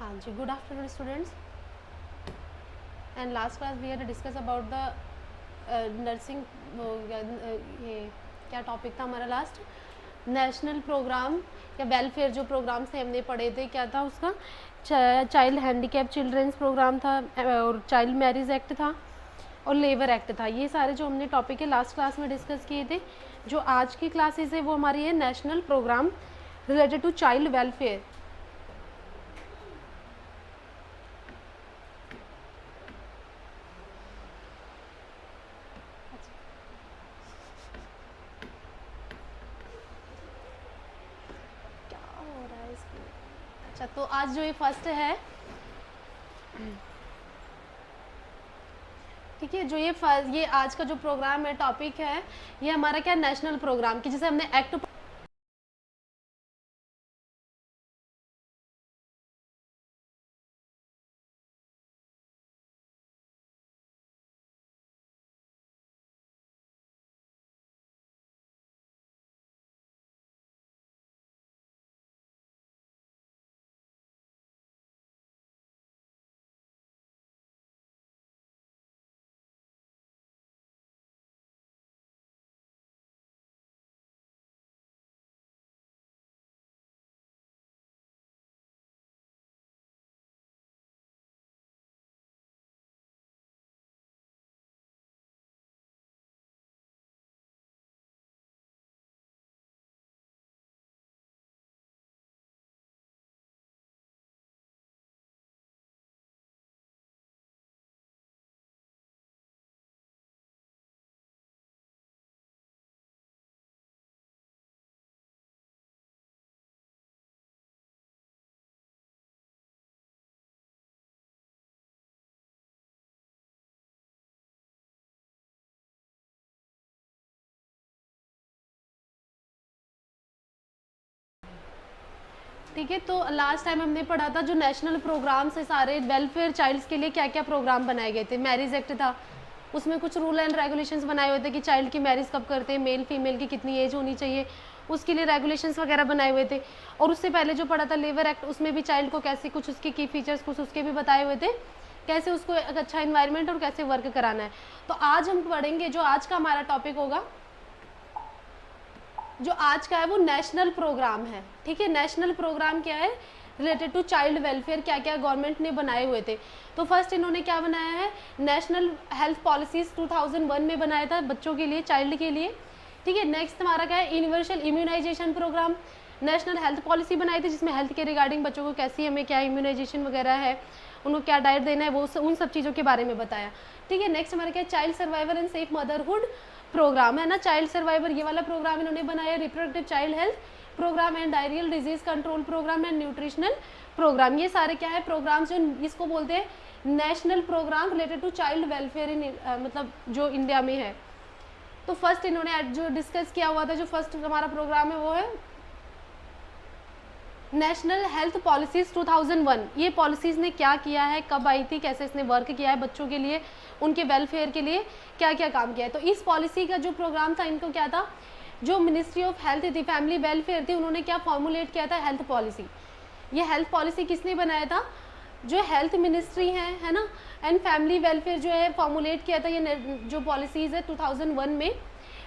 हाँ जी, good afternoon students. And last class we had to discuss about the nursing. ये क्या topic था हमारा लास्ट? नेशनल प्रोग्राम या वेलफेयर जो प्रोग्राम थे हमने पढ़े थे, क्या था उसका? चाइल्ड हैंडीकैप चिल्ड्रंस प्रोग्राम था, और चाइल्ड मैरिज एक्ट था, और लेबर एक्ट था। ये सारे जो हमने टॉपिक है लास्ट क्लास में डिस्कस किए थे। जो आज की क्लासेस है वो हमारी है national programme related to child welfare. अच्छा, तो आज जो ये फर्स्ट है, ठीक है, जो ये आज का जो प्रोग्राम है, टॉपिक है, ये हमारा क्या नेशनल प्रोग्राम की, जिसे हमने एक्ट ठीक है। तो लास्ट टाइम हमने पढ़ा था जो नेशनल प्रोग्राम से सारे वेलफेयर चाइल्ड्स के लिए क्या क्या प्रोग्राम बनाए गए थे। मैरिज एक्ट था, उसमें कुछ रूल एंड रेगुलेशंस बनाए हुए थे कि चाइल्ड की मैरिज कब करते हैं, मेल फीमेल की कितनी एज होनी चाहिए, उसके लिए रेगुलेशंस वगैरह बनाए हुए थे। और उससे पहले जो पढ़ा था लेबर एक्ट, उसमें भी चाइल्ड को कैसे कुछ उसके की फीचर्स कुछ उसके भी बताए हुए थे, कैसे उसको एक अच्छा इन्वायरमेंट और कैसे वर्क कराना है। तो आज हम पढ़ेंगे, जो आज का हमारा टॉपिक होगा, जो आज का है वो नेशनल प्रोग्राम है। ठीक है, नेशनल प्रोग्राम क्या है? रिलेटेड टू चाइल्ड वेलफेयर, क्या क्या गवर्नमेंट ने बनाए हुए थे। तो फर्स्ट इन्होंने क्या बनाया है? नेशनल हेल्थ पॉलिसीज 2001 में बनाया था बच्चों के लिए, चाइल्ड के लिए। ठीक है, नेक्स्ट हमारा क्या है? Universal immunisation programme, national health policy बनाई थी जिसमें हेल्थ के रिगार्डिंग बच्चों को कैसी हमें क्या इम्यूनाइजेशन वगैरह है, उनको क्या डाइट देना है, वो उन सब चीज़ों के बारे में बताया। ठीक है, नेक्स्ट हमारा क्या है? Child survival and safe motherhood programme है ना, चाइल्ड सर्वाइवर, ये वाला प्रोग्राम इन्होंने बनाया। Reproductive child health programme and diarrhoeal disease control programme and nutritional programme, ये सारे क्या है प्रोग्राम्स जो इसको बोलते हैं national programme related to child welfare in मतलब जो इंडिया में है। तो फर्स्ट इन्होंने जो डिस्कस किया हुआ था, जो फर्स्ट हमारा प्रोग्राम है वो है नेशनल हेल्थ पॉलिसीज 2001। ये पॉलिसीज ने क्या किया है, कब आई थी, कैसे इसने वर्क किया है बच्चों के लिए, उनके वेलफेयर के लिए क्या क्या काम किया है। तो इस पॉलिसी का जो प्रोग्राम था, इनको क्या था, जो मिनिस्ट्री ऑफ हेल्थ थी, फैमिली वेलफेयर थी, उन्होंने क्या फॉर्मुलेट किया था? Health policy. ये हेल्थ पॉलिसी किसने बनाया था? जो हेल्थ मिनिस्ट्री है ना, एंड फैमिली वेलफेयर जो है फॉर्मुलेट किया था। ये जो पॉलिसीज़ है 2001 में।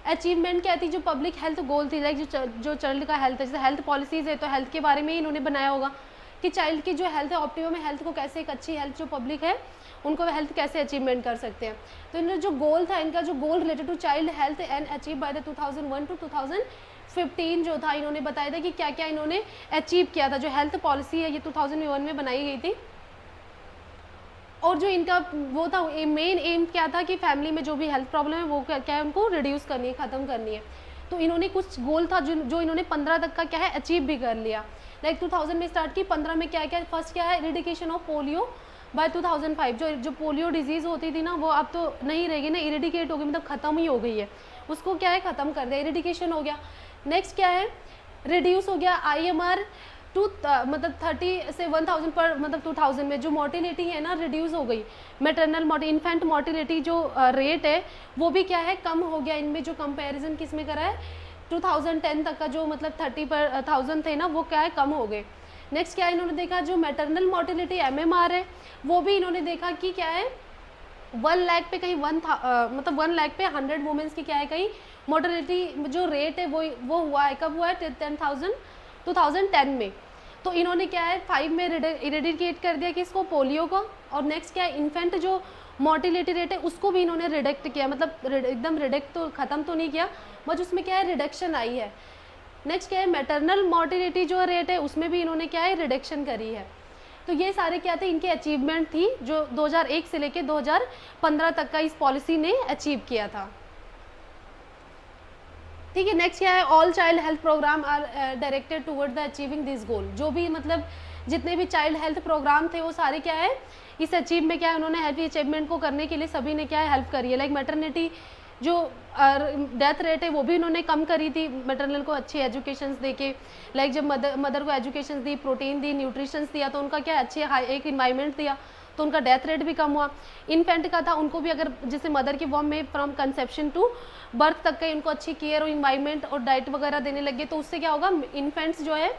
अचीवमेंट क्या थी? जो पब्लिक हेल्थ गोल थी, लाइक जो चाइल्ड का हेल्थ है, जैसे हेल्थ पॉलिसीज़ है तो हेल्थ के बारे में ही इन्होंने बनाया होगा कि चाइल्ड की जो हेल्थ है, ऑप्टिमम हेल्थ को कैसे, एक अच्छी हेल्थ जो पब्लिक है उनको हेल्थ कैसे अचीवमेंट कर सकते हैं। तो इन्होंने जो गोल था, इनका जो goal related to child health and achieve by the 2001 to 2015 जो था, इन्होंने बताया था कि क्या क्या इन्होंने अचीव किया था। जो हेल्थ पॉलिसी है ये 2001 में बनाई गई थी, और जो इनका वो था मेन एम क्या था कि फैमिली में जो भी हेल्थ प्रॉब्लम है वो क्या है, उनको रिड्यूस करनी है, ख़त्म करनी है। तो इन्होंने कुछ गोल था जो इन्होंने 15 तक का क्या है अचीव भी कर लिया। लाइक 2000 में स्टार्ट की, 15 में क्या क्या, फर्स्ट क्या है? Eradication of polio by 2005। जो पोलियो डिजीज़ होती थी ना, वो अब तो नहीं रहेगी ना, इरेडिकेट हो गई, मतलब ख़त्म ही हो गई है। उसको क्या है, ख़त्म कर दिया, इरेडिकेशन हो गया। नेक्स्ट क्या है? रिड्यूस हो गया IMR मतलब 30 से 1000 पर, मतलब 2000 में जो मोर्टिलिटी है ना रिड्यूस हो गई। मैटरनल इन्फेंट मोर्टिलिटी जो रेट है वो भी क्या है, कम हो गया। इनमें जो कंपैरिजन किस में करा है, 2010 तक का जो मतलब 30 पर 1000 थे ना, वो क्या है, कम हो गए। नेक्स्ट क्या इन्होंने देखा, जो मैटरनल मोर्टेलिटी MMR है वो भी इन्होंने देखा कि क्या है 1 लाख पे कहीं 1 लाख पे 100 वुमेन्स की क्या है कहीं मोर्टेलिटी जो रेट है वो हुआ है, कब हुआ है 2010 में। तो इन्होंने क्या है 5 में इरेडिकेट कर दिया कि इसको पोलियो का, और नेक्स्ट क्या है इन्फेंट जो मोर्टेलिटी रेट है उसको भी इन्होंने रिडक्ट किया, मतलब एकदम रिडक्ट तो ख़त्म तो नहीं किया बट उसमें क्या है रिडक्शन आई है। नेक्स्ट क्या है मैटरनल मोर्टेलिटी जो रेट है उसमें भी इन्होंने क्या है रिडक्शन करी है। तो ये सारे क्या थे इनके अचीवमेंट थी जो 2001 से लेके 2015 तक का इस पॉलिसी ने अचीव किया था। ठीक है, नेक्स्ट क्या है all child health programme are directed toward the achieving this goal. जो भी मतलब जितने भी चाइल्ड हेल्थ प्रोग्राम थे वो सारे क्या है इस अचीव में क्या है उन्होंने हेल्थ अचीवमेंट को करने के लिए सभी ने क्या है हेल्प करी है। लाइक मैटरनिटी जो डेथ रेट है वो भी उन्होंने कम करी थी मैटरनल को अच्छी एजुकेशंस दे के। लाइक जब मदर को एजुकेशन दी, प्रोटीन दी, न्यूट्रिशंस दिया तो उनका क्या अच्छे एक इन्वायरमेंट दिया तो उनका डेथ रेट भी कम हुआ। इन्फेंट का था उनको भी अगर जैसे मदर की वॉर्म में फ्रॉम कंसेप्शन टू बर्थ तक का उनको अच्छी केयर और इन्वायरमेंट और डाइट वगैरह देने लगे तो उससे क्या होगा इन्फेंट्स जो है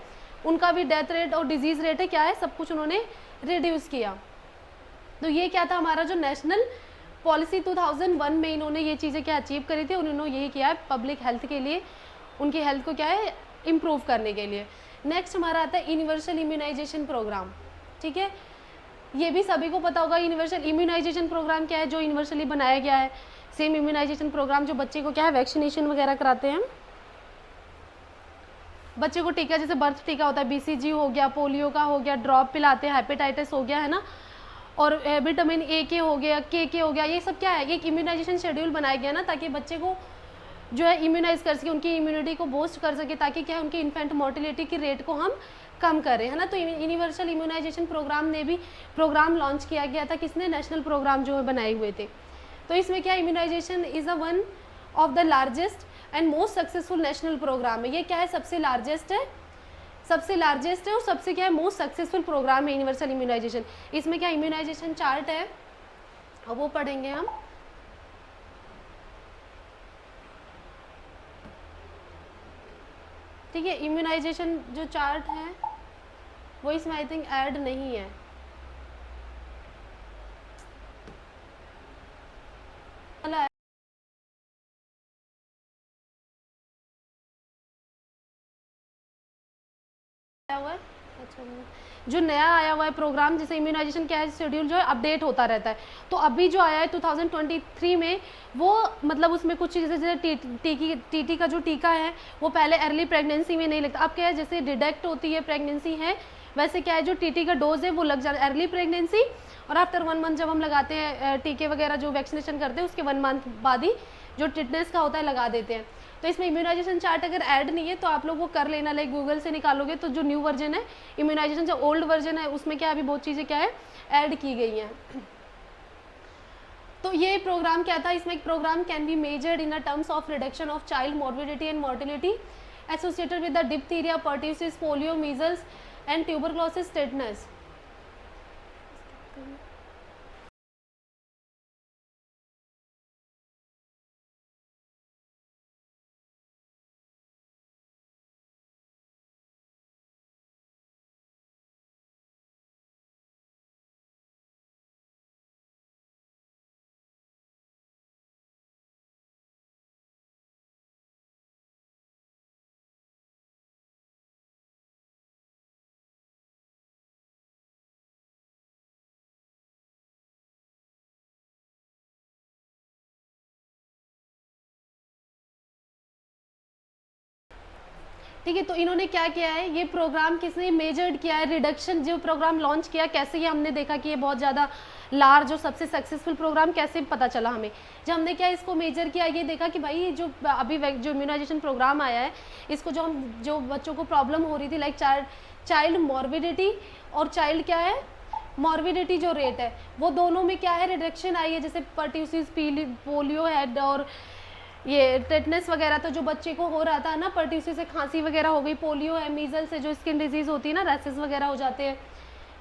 उनका भी डेथ रेट और डिजीज़ रेट है क्या है सब कुछ उन्होंने रिड्यूस किया। तो ये क्या था हमारा जो नेशनल पॉलिसी 2001 में इन्होंने ये चीज़ें क्या अचीव करी थी, उन्होंने यही किया है पब्लिक हेल्थ के लिए, उनकी हेल्थ को क्या है इम्प्रूव करने के लिए। नेक्स्ट हमारा आता है यूनिवर्सल इम्यूनाइजेशन प्रोग्राम। ठीक है, ये भी सभी को पता होगा यूनिवर्सल इम्यूनाइजेशन प्रोग्राम क्या है, जो यूनिवर्सली बनाया गया है। सेम इम्यूनाइजेशन प्रोग्राम जो बच्चे को क्या है वैक्सीनेशन वगैरह कराते हैं, बच्चे को टीका जैसे बर्थ टीका होता है, BCG हो गया, पोलियो का हो गया, ड्रॉप पिलाते हैं, हेपेटाइटिस हो गया है ना, और विटामिन A के हो गया, के हो गया, ये सब क्या है एक इम्यूनाइजेशन शेड्यूल बनाया गया ना ताकि बच्चे को जो है इम्यूनाइज कर सके, उनकी इम्यूनिटी को बूस्ट कर सके ताकि क्या है उनकी इन्फेंट मोर्टेलिटी की रेट को हम कम करें, है ना। तो यूनिवर्सल इम्यूनाइजेशन प्रोग्राम ने भी प्रोग्राम लॉन्च किया गया था, किसने नेशनल प्रोग्राम जो है बनाए हुए थे। तो इसमें क्या immunisation is a one of the largest and most successful national programme है। ये क्या है सबसे लार्जेस्ट है और सबसे क्या है मोस्ट सक्सेसफुल प्रोग्राम है यूनिवर्सल इम्यूनाइजेशन। इसमें क्या इम्यूनाइजेशन चार्ट है और वो पढ़ेंगे हम। ठीक है, इम्यूनाइजेशन जो चार्ट है वो इसमें आई थिंक ऐड नहीं है। हुआ है अच्छा, जो नया आया हुआ है प्रोग्राम जैसे इम्यूनाइजेशन क्या है शेड्यूल जो है अपडेट होता रहता है। तो अभी जो आया है 2023 में वो मतलब उसमें कुछ चीज़ें जैसे टीटी का जो टीका है वो पहले अर्ली प्रेगनेंसी में नहीं लगता, अब क्या है जैसे डिडेक्ट होती है प्रेगनेंसी है वैसे क्या है जो टीटी का डोज है वो लग जाता है अर्ली प्रेगनेंसी, और आफ्टर 1 मंथ जब हम लगाते हैं टीके वगैरह जो वैक्सीनेशन करते हैं उसके 1 मंथ बाद ही जो टिटनेस का होता है लगा देते हैं। तो इसमें इम्यूनाइजेशन चार्ट अगर ऐड नहीं है तो आप लोग वो कर लेना, लाइक गूगल से निकालोगे तो जो न्यू वर्जन है इम्यूनाइजेशन जो ओल्ड वर्जन है उसमें क्या अभी बहुत चीज़ें क्या है ऐड की गई हैं। तो ये प्रोग्राम क्या था, इसमें एक programme can be measured in terms of reduction of child morbidity and mortality associated with the diphtheria, pertussis, polio, measles and tuberculosis, tetanus. ठीक है, तो इन्होंने क्या किया है ये प्रोग्राम किसने मेजर्ड किया है, रिडक्शन जो प्रोग्राम लॉन्च किया कैसे, ये हमने देखा कि ये बहुत ज़्यादा लार्ज और सबसे सक्सेसफुल प्रोग्राम कैसे पता चला हमें, जब हमने क्या इसको मेजर किया ये देखा कि भाई जो अभी जो इम्यूनाइजेशन प्रोग्राम आया है इसको जो बच्चों को प्रॉब्लम हो रही थी लाइक चाइल्ड मॉर्बिडिटी और चाइल्ड क्या है मॉर्बिडिटी जो रेट है वो दोनों में क्या है रिडक्शन आई है। जैसे पर्ट्यूसिस, पोलियो हेड और ये टेटनस वगैरह तो जो बच्चे को हो रहा था ना, पर्ट्यूसिस से खांसी वगैरह हो गई, पोलियो है, मीजल्स से जो स्किन डिजीज़ होती है ना, रैसेस वगैरह हो जाते हैं,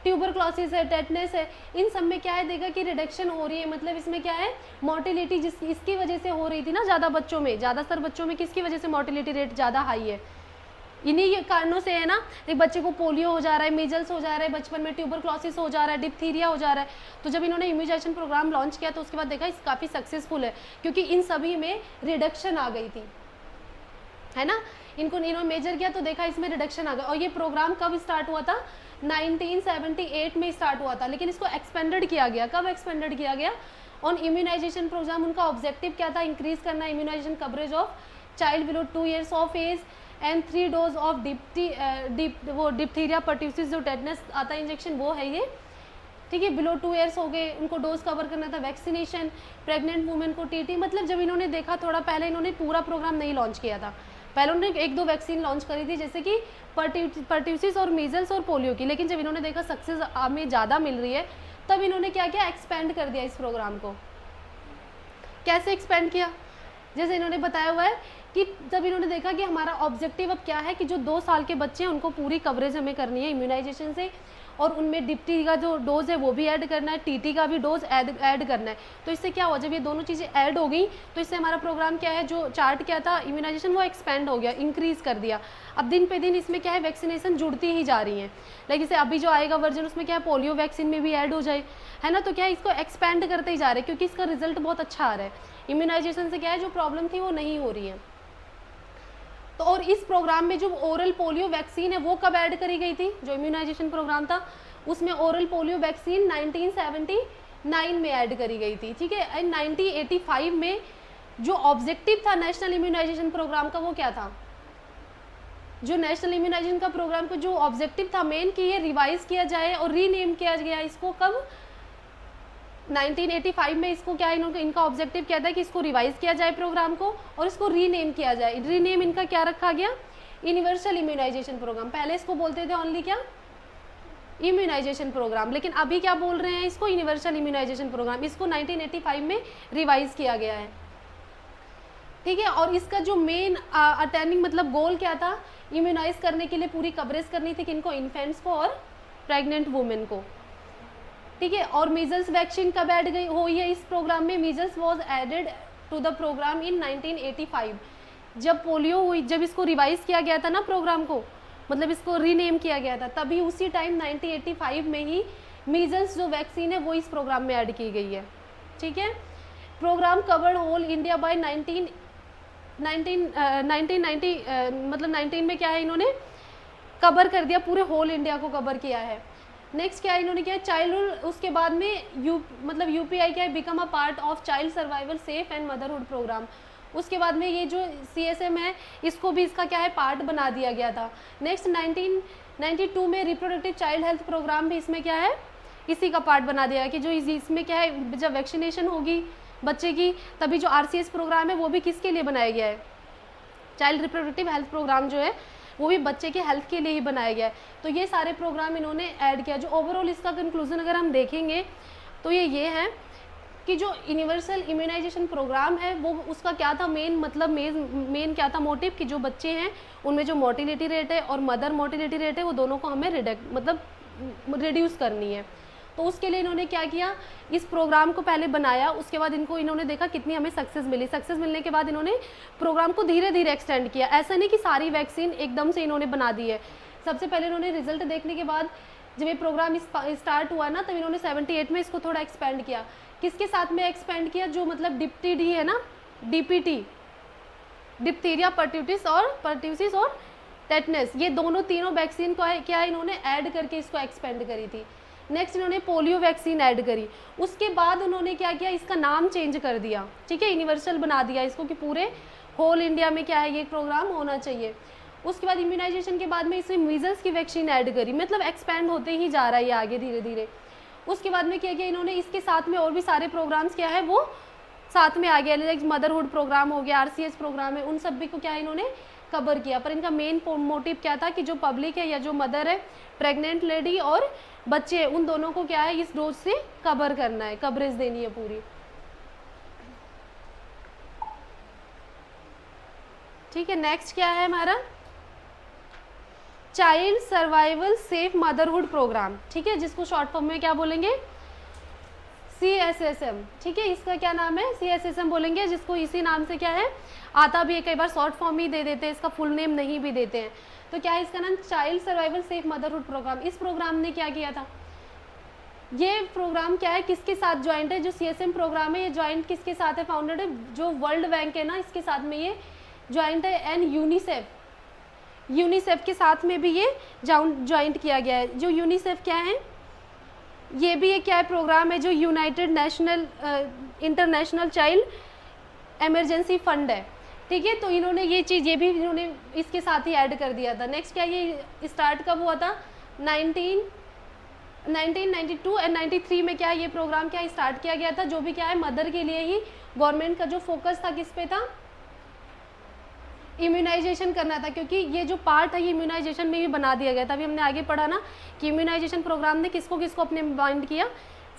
ट्यूबरक्लोसिस है, टेटनस है, इन सब में क्या है देखा कि रिडक्शन हो रही है। मतलब इसमें क्या है मोर्टिलिटी जिस इसकी वजह से हो रही थी ना ज़्यादा बच्चों में, ज़्यादातर बच्चों में किसकी वजह से मोर्टिलिटी रेट ज़्यादा हाई है, इन्हीं ये कारणों से है ना, एक बच्चे को पोलियो हो जा रहा है, मीजल्स हो जा रहा है, बचपन में ट्यूबरक्लोसिस हो जा रहा है, डिप्थीरिया हो जा रहा है। तो जब इन्होंने इम्यूनाइजेशन प्रोग्राम लॉन्च किया तो उसके बाद देखा इस काफ़ी सक्सेसफुल है, क्योंकि इन सभी में रिडक्शन आ गई थी, है ना। इन्होंने मेजर किया तो देखा इसमें रिडक्शन आ गया। और ये प्रोग्राम कब स्टार्ट हुआ था? 1978 में स्टार्ट हुआ था, लेकिन इसको एक्सपेंडेड किया गया। कब एक्सपेंडेड किया गया? On immunisation programme. उनका ऑब्जेक्टिव क्या था? इंक्रीज करना immunisation coverage of child below 2 years of age and 3 dose of diphtheria pertussis, जो टेटनस आता है इंजेक्शन, वो है ये, ठीक है। बिलो 2 years हो गए, उनको डोज कवर करना था। वैक्सीनेशन, प्रेग्नेंट वुमेन को टीटी। मतलब जब इन्होंने देखा, थोड़ा पहले इन्होंने पूरा प्रोग्राम नहीं लॉन्च किया था, पहले उन्होंने 1-2 वैक्सीन लॉन्च करी थी, जैसे कि पर्ट्यूसिस और मीजल्स और पोलियो की। लेकिन जब इन्होंने देखा सक्सेस हमें ज़्यादा मिल रही है, तब इन्होंने क्या किया? एक्सपेंड कर दिया इस प्रोग्राम को। कैसे एक्सपेंड किया? जैसे इन्होंने बताया हुआ है कि जब इन्होंने देखा कि हमारा ऑब्जेक्टिव अब क्या है कि जो 2 साल के बच्चे हैं उनको पूरी कवरेज हमें करनी है इम्यूनाइजेशन से, और उनमें डिप्टी का जो डोज है वो भी ऐड करना है, टीटी का भी डोज ऐड करना है। तो इससे क्या हुआ? जब ये दोनों चीज़ें ऐड हो गई तो इससे हमारा प्रोग्राम क्या है, जो चार्ट क्या था इम्यूनाइजेशन, वो एक्सपेंड हो गया, इंक्रीज़ कर दिया। अब दिन पे दिन इसमें क्या है, वैक्सीनेशन जुड़ती ही जा रही है। लाइक जैसे अभी जो आएगा वर्जन, उसमें क्या है, पोलियो वैक्सीन में भी ऐड हो जाए, है ना। तो क्या है, इसको एक्सपेंड करते ही जा रहे हैं, क्योंकि इसका रिजल्ट बहुत अच्छा आ रहा है। इम्यूनाइजेशन से क्या है, जो प्रॉब्लम थी वो नहीं हो रही है। तो और इस प्रोग्राम में जो ओरल पोलियो वैक्सीन है वो कब ऐड करी गई थी? जो इम्यूनाइजेशन प्रोग्राम था उसमें ओरल पोलियो वैक्सीन 1979 में ऐड करी गई थी, ठीक है। एंड 1985 में जो ऑब्जेक्टिव था नेशनल इम्यूनाइजेशन प्रोग्राम का, वो क्या था? जो नेशनल इम्यूनाइजेशन का प्रोग्राम का जो ऑब्जेक्टिव था मेन, कि ये रिवाइज किया जाए और रीनेम किया गया इसको। कब? 1985 में इसको क्या है, इनका ऑब्जेक्टिव क्या था कि इसको रिवाइज किया जाए प्रोग्राम को, और इसको रीनेम किया जाए। रीनेम इनका क्या रखा गया? Universal immunisation programme. पहले इसको बोलते थे ओनली क्या? इम्यूनाइजेशन प्रोग्राम, लेकिन अभी क्या बोल रहे हैं इसको? Universal immunisation programme. इसको 1985 में रिवाइज किया गया है, ठीक है। और इसका जो मेन अटेंडिंग मतलब गोल क्या था? इम्यूनाइज करने के लिए पूरी कवरेज करनी थी किनको? इन्फेंट्स को और प्रेग्नेंट वुमेन को, ठीक है। और मीजल्स वैक्सीन कब ऐड गई हुई है इस प्रोग्राम में? Measles was added to the program in 1985। जब पोलियो हुई, जब इसको रिवाइज किया गया था ना प्रोग्राम को, मतलब इसको रीनेम किया गया था, तभी उसी टाइम 1985 में ही मीजल्स जो वैक्सीन है वो इस प्रोग्राम में ऐड की गई है, ठीक है। Programme covered whole India by 1990 मतलब 19 में क्या है, इन्होंने कवर कर दिया, पूरे होल इंडिया को कवर किया है। नेक्स्ट क्या इन्होंने किया? चाइल्डहुड, उसके बाद में यूपीआई क्या है, become a part of child survival safe and motherhood programme. उसके बाद में ये जो CSM है इसको भी इसका क्या है, पार्ट बना दिया गया था। नेक्स्ट 1992 में रिप्रोडक्टिव चाइल्ड हेल्थ प्रोग्राम भी इसमें क्या है, इसी का पार्ट बना दिया कि जो इसमें क्या है, जब वैक्सीनेशन होगी बच्चे की, तभी जो RCS प्रोग्राम है वो भी किसके लिए बनाया गया है? चाइल्ड रिप्रोडक्टिव हेल्थ प्रोग्राम जो है वो भी बच्चे के हेल्थ के लिए ही बनाया गया है। तो ये सारे प्रोग्राम इन्होंने ऐड किया। जो ओवरऑल इसका कंक्लूजन अगर हम देखेंगे तो ये है कि जो यूनिवर्सल इम्यूनाइजेशन प्रोग्राम है वो उसका क्या था मेन, मतलब मेन क्या था मोटिव, कि जो बच्चे हैं उनमें जो मोर्टिलिटी रेट है और मदर मोर्टिलिटी रेट है वो दोनों को हमें रिड्यूस करनी है। तो उसके लिए इन्होंने क्या किया, इस प्रोग्राम को पहले बनाया, उसके बाद इन्होंने देखा कितनी हमें सक्सेस मिली। सक्सेस मिलने के बाद इन्होंने प्रोग्राम को धीरे धीरे एक्सटेंड किया। ऐसा नहीं कि सारी वैक्सीन एकदम से इन्होंने बना दी है। सबसे पहले इन्होंने रिजल्ट देखने के बाद जब ये प्रोग्राम स्टार्ट हुआ ना, तब इन्होंने 78 में इसको थोड़ा एक्सपेंड किया। किसके साथ में एक्सपेंड किया? जो मतलब डिप्टी है ना, DPT, डिप्थीरिया पर्ट्यूसिस और टेटनस, ये तीनों वैक्सीन को क्या इन्होंने ऐड करके इसको एक्सपेंड करी थी। नेक्स्ट इन्होंने पोलियो वैक्सीन ऐड करी। उसके बाद उन्होंने क्या किया, इसका नाम चेंज कर दिया, ठीक है, यूनिवर्सल बना दिया इसको कि पूरे होल इंडिया में क्या है ये प्रोग्राम होना चाहिए। उसके बाद इम्यूनाइजेशन के बाद में इसमें मीजल्स की वैक्सीन ऐड करी, मतलब एक्सपेंड होते ही जा रहा है ये आगे धीरे धीरे। उसके बाद में क्या किया इन्होंने, इसके साथ में और भी सारे प्रोग्राम्स क्या है वो साथ में आ गया, लाइक मदरहुड प्रोग्राम हो गया, RCS प्रोग्राम है, उन सभी को क्या इन्होंने कवर किया। पर इनका मेन मोटिव क्या था कि जो पब्लिक है या जो मदर है, प्रेग्नेंट लेडी और बच्चे, उन दोनों को क्या है इस डोज से कवर करना है, कवरेज देनी है पूरी, ठीक है। नेक्स्ट क्या है हमारा, child survival safe motherhood programme, ठीक है, जिसको शॉर्ट फॉर्म में क्या बोलेंगे, CSSM, ठीक है, इसका क्या नाम है, CSSM बोलेंगे, जिसको इसी नाम से क्या है आता भी है, कई बार शॉर्ट फॉर्म ही दे देते हैं, इसका फुल नेम नहीं भी देते हैं। तो क्या है इसका नाम, child survival safe motherhood programme. इस प्रोग्राम ने क्या किया था, ये प्रोग्राम क्या है, किसके साथ ज्वाइंट है, जो CSM प्रोग्राम है ये ज्वाइंट किसके साथ है, फाउंडेड है, जो वर्ल्ड बैंक है ना इसके साथ में ये ज्वाइंट है, एंड यूनिसेफ के साथ में भी ये ज्वाइंट किया गया है। जो यूनिसेफ क्या है, ये भी एक क्या है प्रोग्राम है, जो United national international child emergency fund है, ठीक है। तो इन्होंने ये चीज़, ये भी इन्होंने इसके साथ ही ऐड कर दिया था। नेक्स्ट क्या, ये स्टार्ट कब हुआ था, 1992 एंड 93 में क्या ये प्रोग्राम क्या स्टार्ट किया गया था, जो भी क्या है मदर के लिए ही गवर्नमेंट का जो फोकस था किस पे था, इम्यूनाइजेशन करना था, क्योंकि ये जो पार्ट है ये इम्यूनाइजेशन में भी बना दिया गया था। अभी हमने आगे पढ़ा ना कि इम्यूनाइजेशन प्रोग्राम ने किसको किसको अपने बाइंड किया,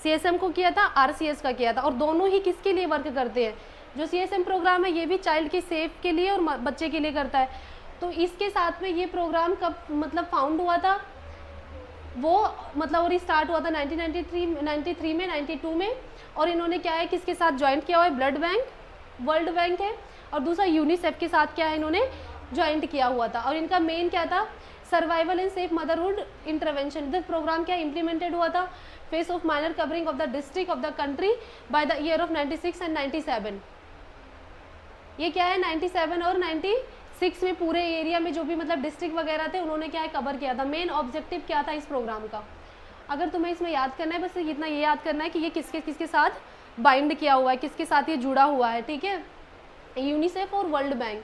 CSM को किया था, RCS का किया था, और दोनों ही किसके लिए वर्क करते हैं, जो CSM प्रोग्राम है ये भी चाइल्ड के सेफ के लिए और बच्चे के लिए करता है। तो इसके साथ में ये प्रोग्राम कब मतलब फाउंड हुआ था, वो मतलब और स्टार्ट हुआ था 1993 में, 92 में, और इन्होंने क्या है किसके साथ ज्वाइंट किया हुआ है, ब्लड बैंक, वर्ल्ड बैंक है, और दूसरा यूनिसेफ के साथ क्या है इन्होंने ज्वाइंट किया हुआ था। और इनका मेन क्या था, survival and safe motherhood intervention. This programme क्या इम्प्लीमेंटेड हुआ था, phase of minor covering of the district of the country by the year of 96 and 97। ये क्या है 97 और 96 में पूरे एरिया में जो भी मतलब डिस्ट्रिक्ट वगैरह थे उन्होंने क्या है कवर किया था। मेन ऑब्जेक्टिव क्या था इस प्रोग्राम का, अगर तुम्हें इसमें याद करना है बस इतना ये याद करना है कि ये किसके किसके साथ बाइंड किया हुआ है, किसके साथ ये जुड़ा हुआ है, ठीक है, यूनिसेफ और वर्ल्ड बैंक।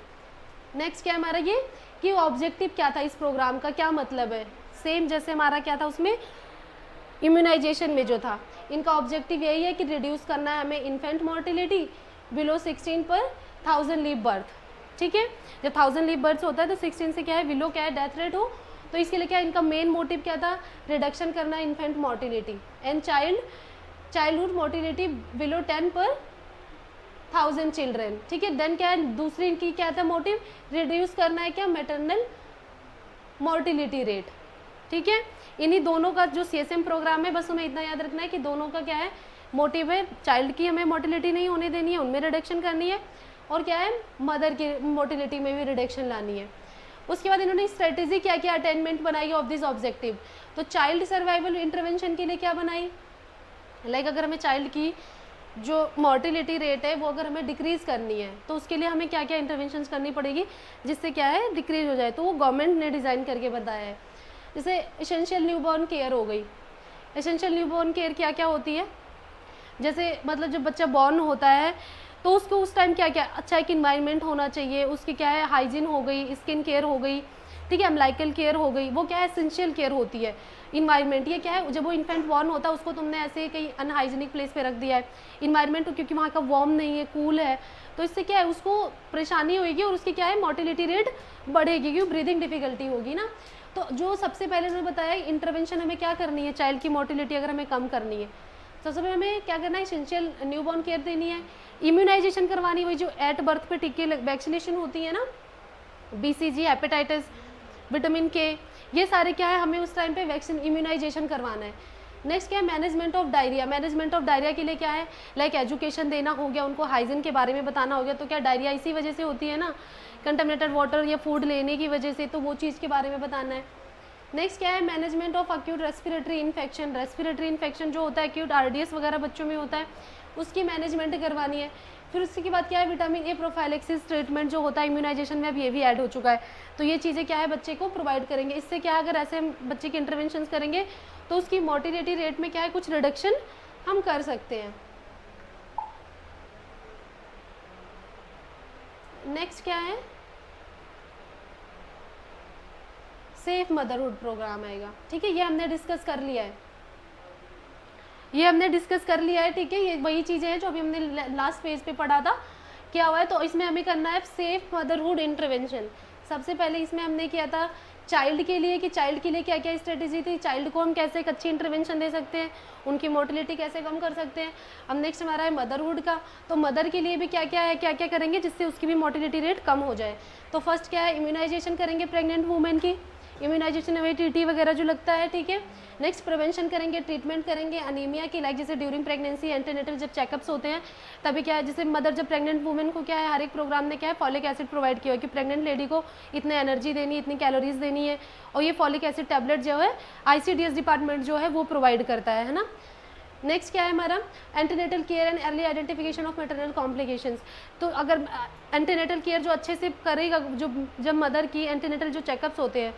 नेक्स्ट क्या हमारा ये कि ऑब्जेक्टिव क्या था इस प्रोग्राम का, क्या मतलब है, सेम जैसे हमारा क्या था उसमें इम्यूनाइजेशन में जो था, इनका ऑब्जेक्टिव यही है कि रिड्यूस करना है हमें इन्फेंट मोर्टिलिटी बिलो 16 पर 1000 लीव बर्थ, ठीक है। जब 1000 लीव बर्थ होता है तो 16 से क्या है बिलो क्या है डेथ रेट हो, तो इसके लिए क्या इनका मेन मोटिव क्या था, रिडक्शन करना infant mortality and childhood mortality below 10 पर 1000 चिल्ड्रेन, ठीक है। देन क्या है दूसरी इनकी क्या था मोटिव, रिड्यूस करना है क्या मैटरनल मोर्टिलिटी रेट, ठीक है। इन्हीं दोनों का जो CSM प्रोग्राम है बस हमें इतना याद रखना है कि दोनों का क्या है मोटिव है, चाइल्ड की हमें मोर्टिलिटी नहीं होने देनी है, उनमें रिडक्शन करनी है, और क्या है मदर की मोर्टिलिटी में भी रिडक्शन लानी है। उसके बाद इन्होंने स्ट्रेटेजी क्या क्या अटेनमेंट बनाई ऑफ दिस ऑब्जेक्टिव, तो चाइल्ड सर्वाइवल इंटरवेंशन के लिए क्या बनाई, लाइक अगर हमें चाइल्ड की जो मोर्टिलिटी रेट है वो अगर हमें डिक्रीज़ करनी है तो उसके लिए हमें क्या क्या इंटरवेंशंस करनी पड़ेगी जिससे क्या है डिक्रीज हो जाए, तो वो गवर्नमेंट ने डिज़ाइन करके बताया है। जैसे एसेंशियल न्यूबॉर्न केयर हो गई, एसेंशियल न्यूबॉर्न केयर क्या क्या होती है, जैसे मतलब जब बच्चा बॉर्न होता है तो उसको उस टाइम क्या क्या अच्छा एक इन्वायरमेंट होना चाहिए, उसकी क्या है हाइजीन हो गई, स्किन केयर हो गई, ठीक है, अम्लाइकल केयर हो गई, वो क्या है एसेंशियल केयर होती है। इन्वायरमेंट ये क्या है, जब वो इन्फेंट बॉर्न होता है उसको तुमने ऐसे कहीं अनहाइजीनिक प्लेस पे रख दिया है, इन्वायरमेंट क्योंकि वहाँ का वार्म नहीं है, कूल है, तो इससे क्या है उसको परेशानी होगी और उसकी क्या है मोर्टिलिटी रेट बढ़ेगी क्योंकि ब्रीदिंग डिफिकल्टी होगी ना। तो जो सबसे पहले उन्होंने बताया इंटरवेंशन हमें क्या करनी है, चाइल्ड की मोर्टिलिटी अगर हमें कम करनी है सबसे पहले हमें क्या करना है, एसेंशियल न्यूबॉर्न केयर देनी है, इम्यूनाइजेशन करवानी है, वही जो एट बर्थ पे टीके वैक्सीनेशन होती है ना, BCG, हेपेटाइटिस, विटामिन के, ये सारे क्या है हमें उस टाइम पे वैक्सीन इम्यूनाइजेशन करवाना है। नेक्स्ट क्या है management of diarrhoea, management of diarrhoea के लिए क्या है लाइक एजुकेशन देना हो गया, उनको हाइजीन के बारे में बताना हो गया, तो क्या डायरिया इसी वजह से होती है ना कंटामिनेटेड वाटर या फूड लेने की वजह से, तो वो चीज़ के बारे में बताना है। नेक्स्ट क्या है management of acute respiratory infection, respiratory infection जो होता है एक्यूट RDS वगैरह बच्चों में होता है उसकी मैनेजमेंट करवानी है। फिर उसके बाद क्या है विटामिन A प्रोफाइलेक्सिस ट्रीटमेंट जो होता है इम्यूनाइजेशन में अब ये भी ऐड हो चुका है, तो ये चीज़ें क्या है बच्चे को प्रोवाइड करेंगे। इससे क्या है अगर ऐसे हम बच्चे के इंटरवेंशन करेंगे तो उसकी मोर्टिलिटी रेट में क्या है कुछ रिडक्शन हम कर सकते हैं। नेक्स्ट क्या है सेफ मदरहुड प्रोग्राम आएगा, ठीक है, ये हमने डिस्कस कर लिया है, ये हमने डिस्कस कर लिया है, ठीक है, ये वही चीज़ें हैं जो अभी हमने लास्ट पेज पे पढ़ा था क्या हुआ है। तो इसमें हमें करना है सेफ मदरहुड इंटरवेंशन। सबसे पहले इसमें हमने किया था चाइल्ड के लिए कि चाइल्ड के लिए क्या क्या स्ट्रेटेजी थी, चाइल्ड को हम कैसे एक अच्छी इंटरवेंशन दे सकते हैं, उनकी मोर्टिलिटी कैसे कम कर सकते हैं। अब नेक्स्ट हमारा है मदरहुड का, तो मदर के लिए भी क्या क्या है, क्या क्या करेंगे जिससे उसकी भी मोर्टिलिटी रेट कम हो जाए। तो फर्स्ट क्या है इम्यूनाइजेशन करेंगे प्रेग्नेंट वूमेन की, इम्यूनाइजेशन वही टीटी वगैरह जो लगता है, ठीक है। नेक्स्ट प्रिवेंशन करेंगे, ट्रीटमेंट करेंगे अनीमिया की, लाइक जैसे ड्यूरिंग प्रेगनेंसी एंटीनेटल जब चेकअप्स होते हैं तभी क्या है, जैसे मदर जब प्रेग्नेंट वुमेन को क्या है हर एक प्रोग्राम ने क्या है फॉलिक एसिड प्रोवाइड किया है कि प्रेग्नेंट लेडी को इतने एनर्जी देनी है, इतनी कैलोरीज देनी है, और ये फॉलिक एसिड टैबलेट जो है ICDS डिपार्टमेंट जो है वो प्रोवाइड करता है ना। नेक्स्ट क्या है हमारा antenatal care and early identification of maternal complications. तो अगर एंटीनेटल केयर जो अच्छे से करेगा, जो जब मदर की एंटीनेटल जो चेकअप्स होते हैं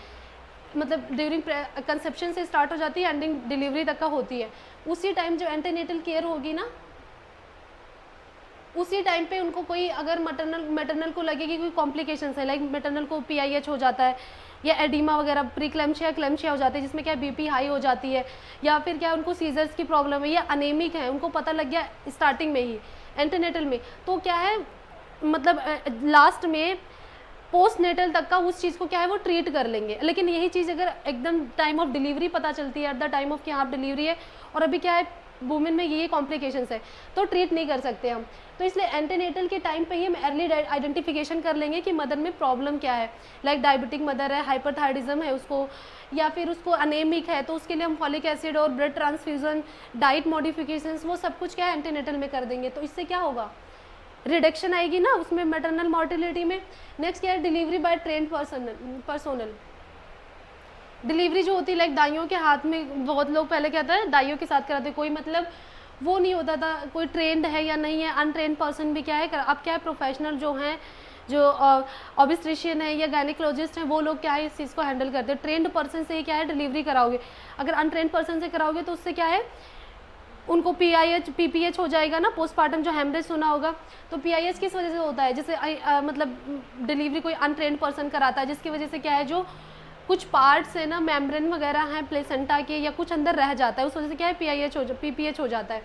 मतलब ड्यूरिंग कंसेप्शन से स्टार्ट हो जाती है एंडिंग डिलीवरी तक का होती है, उसी टाइम जो एंटीनेटल केयर होगी ना उसी टाइम पे उनको कोई अगर मैटरनल को लगेगी कोई कॉम्प्लिकेशंस है, लाइक मैटरनल को PIH हो जाता है या एडिमा वगैरह, प्रीक्लेम्शिया क्लेम्शिया हो जाती है जिसमें क्या BP हाई हो जाती है, या फिर क्या उनको सीजर्स की प्रॉब्लम है या अनेमिक है, उनको पता लग गया स्टार्टिंग में ही एंटीनेटल में, तो क्या है मतलब लास्ट में पोस्ट नेटल तक का उस चीज़ को क्या है वो ट्रीट कर लेंगे। लेकिन यही चीज़ अगर एकदम टाइम ऑफ डिलीवरी पता चलती है, एट द टाइम ऑफ कि हाँ डिलीवरी है और अभी क्या है वुमेन में ये कॉम्प्लिकेशंस है, तो ट्रीट नहीं कर सकते हम। तो इसलिए एंटीनेटल के टाइम पे ही हम अर्ली आइडेंटिफिकेशन कर लेंगे कि मदर में प्रॉब्लम क्या है, लाइक डायबिटिक मदर है, हाइपरथायरिज्म है उसको, या फिर उसको अनेमिक है, तो उसके लिए हम फॉलिक एसिड और ब्लड ट्रांसफ्यूजन, डाइट मॉडिफिकेशंस वो सब कुछ क्या है एंटीनेटल में कर देंगे। तो इससे क्या होगा रिडक्शन आएगी ना उसमें मैटरनल मॉर्टिलिटी में। नेक्स्ट क्या है delivery by trained personnel. Delivery जो होती है लाइक दाइयों के हाथ में, बहुत लोग पहले क्या था दाइयों के साथ कराते, कोई मतलब वो नहीं होता था कोई ट्रेंड है या नहीं है, अनट्रेंड पर्सन भी क्या है अब क्या है प्रोफेशनल जो हैं, जो ऑब्स्ट्रिशियन है या गायनिकोलॉजिस्ट हैं वो लोग क्या है इस चीज़ को हैंडल करते हैं। ट्रेंड पर्सन से ही क्या है डिलीवरी कराओगे, अगर अनट्रेंड पर्सन से कराओगे तो उससे क्या है उनको PPH हो जाएगा ना, पोस्टमार्टम जो हेमरेज सुना होगा। तो PIH किस वजह से होता है, जैसे मतलब डिलीवरी कोई अनट्रेंड पर्सन कराता है जिसकी वजह से क्या है जो कुछ पार्ट्स है ना मेम्ब्रेन वगैरह हैं प्लेसेंटा के या कुछ अंदर रह जाता है, उस वजह से क्या है PPH हो जाता है।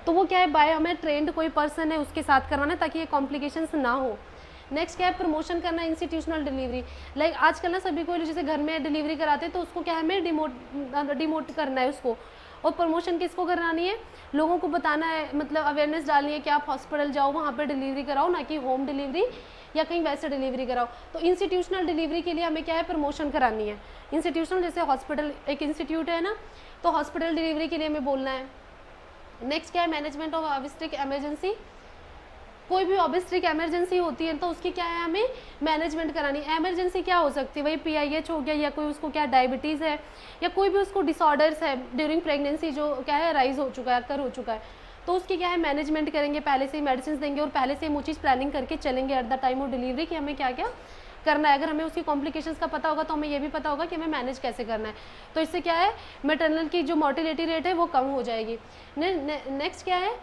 तो वो क्या है बाय हमें ट्रेंड कोई पर्सन है उसके साथ करवाना है ताकि ये कॉम्प्लिकेशंस ना हो। नेक्स्ट क्या है प्रमोशन करना इंस्टीट्यूशनल डिलीवरी, लाइक आजकल ना सभी को जैसे घर में डिलीवरी कराते हैं तो उसको क्या है हमें डिमोट करना है उसको, और प्रमोशन किसको करानी है लोगों को बताना है, मतलब अवेयरनेस डालनी है कि आप हॉस्पिटल जाओ वहाँ पर डिलीवरी कराओ, ना कि होम डिलीवरी या कहीं वैसे डिलीवरी कराओ। तो इंस्टीट्यूशनल डिलीवरी के लिए हमें क्या है प्रमोशन करानी है। इंस्टीट्यूशनल जैसे हॉस्पिटल एक इंस्टीट्यूट है ना, तो हॉस्पिटल डिलीवरी के लिए हमें बोलना है। नेक्स्ट क्या है मैनेजमेंट ऑफ ऑब्स्टेट्रिक इमरजेंसी। कोई भी ऑब्स्टेट्रिक इमरजेंसी होती है तो उसकी क्या है हमें मैनेजमेंट करानी। इमरजेंसी क्या हो सकती है, वही PIH हो गया या कोई उसको क्या डायबिटीज़ है या कोई भी उसको डिसऑर्डर्स है ड्यूरिंग प्रेगनेंसी जो क्या है राइज हो चुका है, अकर हो चुका है, तो उसकी क्या है मैनेजमेंट करेंगे, पहले से ही मेडिसिन देंगे और पहले से हम वो चीज़ प्लानिंग करके चलेंगे at the time of delivery कि हमें क्या क्या करना है। अगर हमें उसकी कॉम्प्लिकेशंस का पता होगा तो हमें ये भी पता होगा कि हमें मैनेज कैसे करना है, तो इससे क्या है मैटरनल की जो मोर्टिलिटी रेट है वो कम हो जाएगी। नेक्स्ट क्या है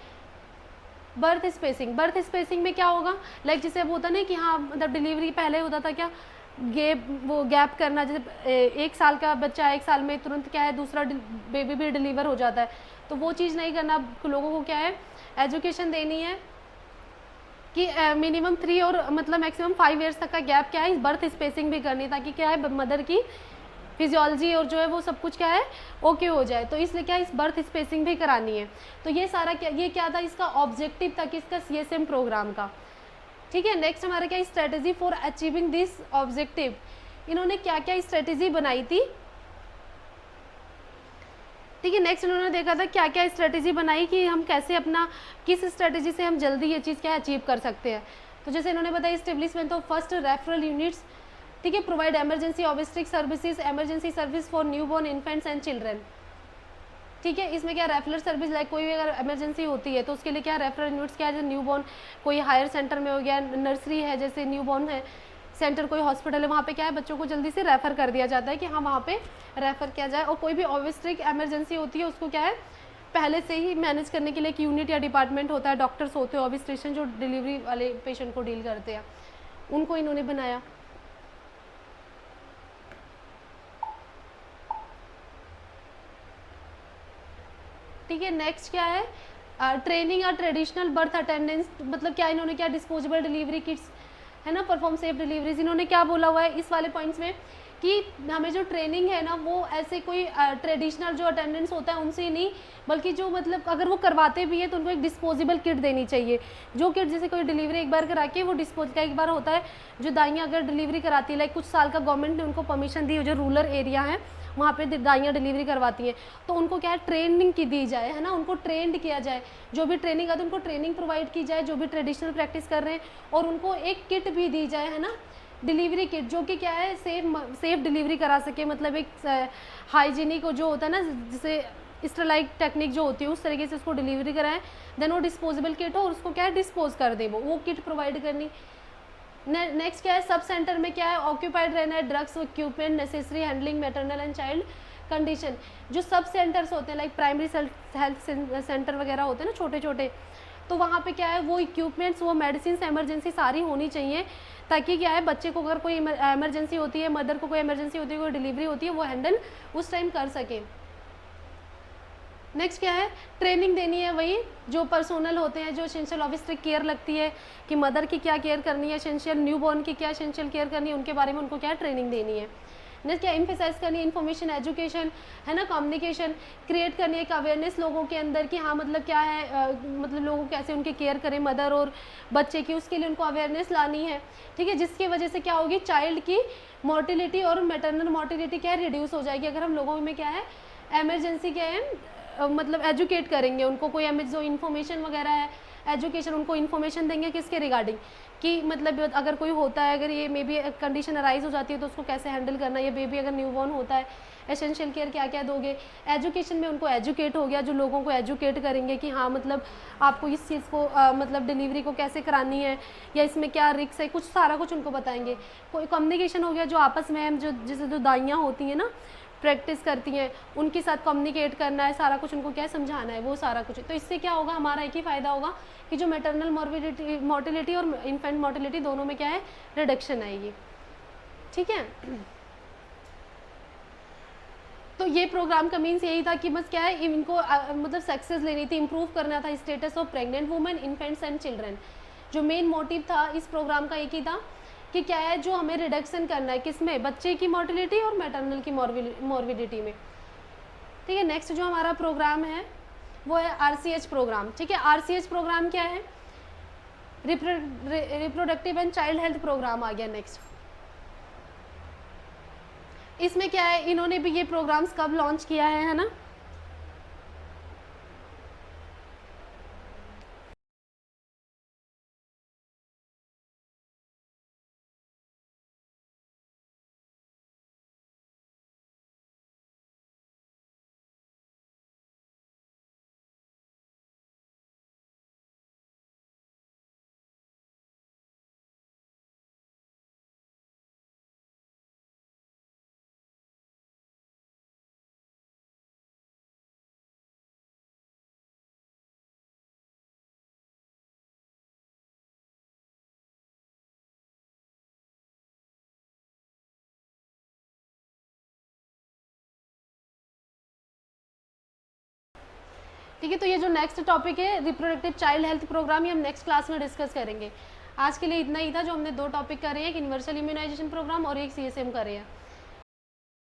बर्थ स्पेसिंग। बर्थ स्पेसिंग में क्या होगा लाइक जैसे अब होता नहीं कि हाँ मतलब डिलीवरी पहले होता था क्या गैप करना, जैसे 1 साल का बच्चा 1 साल में तुरंत क्या है दूसरा बेबी भी डिलीवर हो जाता है, तो वो चीज़ नहीं करना। लोगों को क्या है एजुकेशन देनी है कि मिनिमम 3 और मतलब मैक्सिमम 5 ईयर्स तक का गैप क्या है इस बर्थ स्पेसिंग भी करनी, ताकि क्या है मदर की फिजियोलॉजी और जो है वो सब कुछ क्या है ओके हो जाए। तो इसलिए क्या इस बर्थ स्पेसिंग भी करानी है। तो ये सारा क्या था इसका ऑब्जेक्टिव था किसका CSM प्रोग्राम का, ठीक है। नेक्स्ट हमारा क्या strategy for achieving this objective, इन्होंने क्या क्या स्ट्रेटेजी बनाई थी, ठीक है। नेक्स्ट इन्होंने देखा था क्या क्या स्ट्रेटेजी बनाई कि हम कैसे अपना किस स्ट्रेटेजी से हम जल्दी ये चीज़ क्या अचीव कर सकते हैं। तो जैसे इन्होंने बताया establishment of first referral units, ठीक है, provide emergency obstetric services, emergency service for newborn infants and children, ठीक है। इसमें क्या रेफरल सर्विस लाइक कोई भी अगर इमरजेंसी होती है तो उसके लिए क्या रेफरल यूनिट्स क्या है, जैसे न्यूबॉर्न कोई हायर सेंटर में हो गया, नर्सरी है जैसे न्यूबॉर्न है सेंटर, कोई हॉस्पिटल है वहाँ पे क्या है बच्चों को जल्दी से रेफ़र कर दिया जाता है कि हाँ वहाँ पे रेफ़र किया जाए। और कोई भी ऑब्स्टेट्रिक इमरजेंसी होती है उसको क्या है पहले से ही मैनेज करने के लिए एक यूनिट या डिपार्टमेंट होता है, डॉक्टर्स होते हैं ऑब्स्टेट्रिशियन जो डिलीवरी वाले पेशेंट को डील करते हैं, उनको इन्होंने बनाया। ठीक है, नेक्स्ट क्या है ट्रेनिंग और ट्रेडिशनल बर्थ अटेंडेंस, मतलब क्या इन्होंने क्या डिस्पोजेबल डिलीवरी किट्स है ना, परफॉर्म सेफ डिलीवरीज। इन्होंने क्या बोला हुआ है इस वाले पॉइंट्स में कि हमें जो ट्रेनिंग है ना वो ऐसे कोई ट्रेडिशनल जो अटेंडेंस होता है उनसे ही नहीं, बल्कि जो मतलब अगर वो करवाते भी है तो उनको एक डिस्पोजेबल किट देनी चाहिए। जो किट जैसे कोई डिलीवरी एक बार करा के वो डिस्पोज का एक बार होता है, जो दाइयाँ अगर डिलीवरी कराती है, लाइक कुछ साल का गवर्नमेंट ने उनको परमिशन दी, जो रूरल एरिया है वहाँ पे दाइयाँ डिलीवरी करवाती हैं, तो उनको क्या है ट्रेनिंग की दी जाए, है ना, उनको ट्रेंड किया जाए, जो भी ट्रेनिंग आती है उनको ट्रेनिंग प्रोवाइड की जाए, जो भी ट्रेडिशनल प्रैक्टिस कर रहे हैं, और उनको एक किट भी दी जाए, है ना, डिलीवरी किट, जो कि क्या है सेफ डिलीवरी करा सके, मतलब एक हाइजीनिक जो होता है ना, जैसे स्टरलाइट टेक्निक जो होती है उस तरीके से उसको डिलीवरी कराएं, देन वो डिस्पोजेबल किट हो और उसको क्या है डिस्पोज कर दे, वो किट प्रोवाइड करनी। नेक्स्ट क्या है, सब सेंटर में क्या है ऑक्यूपाइड रहना है, drugs equipment necessary handling maternal and child condition. जो सब सेंटर्स होते हैं लाइक प्राइमरी हेल्थ सेंटर वगैरह होते हैं ना छोटे छोटे, तो वहाँ पे क्या है वो इक्विपमेंट्स, वो मेडिसिन एमरजेंसी सारी होनी चाहिए, ताकि क्या है बच्चे को अगर कोई एमरजेंसी होती है, मदर को कोई एमरजेंसी होती है, कोई डिलीवरी होती है, वो हैंडल उस टाइम कर सके। नेक्स्ट क्या है, ट्रेनिंग देनी है, वही जो पर्सोनल होते हैं, जो एसेंशियल ऑब्वियसली केयर लगती है कि मदर की क्या केयर करनी है, एसेंशियल न्यूबॉर्न की क्या एसेंशियल केयर करनी है, उनके बारे में उनको क्या ट्रेनिंग देनी है। नेक्स्ट क्या एम्फेसाइज करनी है, इन्फॉर्मेशन एजुकेशन, है ना, कम्युनिकेशन क्रिएट करनी है, एक अवेयरनेस लोगों के अंदर कि हाँ मतलब क्या है मतलब लोगों कैसे उनके केयर करें मदर और बच्चे की, उसके लिए उनको अवेयरनेस लानी है, ठीक है, जिसकी वजह से क्या होगी चाइल्ड की मोर्टिलिटी और मैटरनल मोर्टिलिटी क्या है रिड्यूस हो जाएगी, अगर हम लोगों में क्या है एमरजेंसी क्या है मतलब एजुकेट करेंगे उनको, कोई हमें जो इन्फॉर्मेशन वगैरह है एजुकेशन, उनको इन्फॉर्मेशन देंगे किसके रिगार्डिंग कि मतलब अगर कोई होता है, अगर ये मे बी कंडीशन अराइज हो जाती है तो उसको कैसे हैंडल करना है, ये बेबी अगर न्यूबॉर्न होता है एसेंशियल केयर क्या क्या दोगे। एजुकेशन में उनको एजुकेट हो गया, जो लोगों को एजुकेट करेंगे कि हाँ मतलब आपको इस चीज़ को मतलब डिलीवरी को कैसे करानी है या इसमें क्या रिस्क है, कुछ सारा कुछ उनको बताएंगे। कोई कम्युनिकेशन हो गया, जो आपस में हम जो जैसे जो दाइयाँ होती हैं ना प्रैक्टिस करती हैं उनके साथ कम्युनिकेट करना है, सारा कुछ उनको क्या समझाना है, वो सारा कुछ। तो इससे क्या होगा, हमारा एक ही फ़ायदा होगा कि जो मैटरनल मोर्टिलिटी और इन्फेंट मोर्टिलिटी दोनों में क्या है रिडक्शन आएगी, ठीक है। तो ये प्रोग्राम का मीन्स यही था कि बस क्या है इनको मतलब सक्सेस लेनी थी, इम्प्रूव करना था status of pregnant women, infants and children. जो मेन मोटिव था इस प्रोग्राम का एक ही था कि क्या है जो हमें रिडक्शन करना है किसमें, बच्चे की मोर्टिलिटी और मैटरनल की मॉर्बिडिटी में, ठीक है। नेक्स्ट जो हमारा प्रोग्राम है वो है RCH प्रोग्राम, ठीक है। RCH प्रोग्राम क्या है, reproductive and child health program आ गया नेक्स्ट। इसमें क्या है इन्होंने भी ये प्रोग्राम्स कब लॉन्च किया है ना, ठीक है। तो ये जो नेक्स्ट टॉपिक है रिप्रोडक्टिव चाइल्ड हेल्थ प्रोग्राम, ये हम नेक्स्ट क्लास में डिस्कस करेंगे। आज के लिए इतना ही था, जो हमने 2 टॉपिक करे हैं, एक यूनिवर्सल इम्यूनाइजेशन प्रोग्राम और एक CSM करे हैं।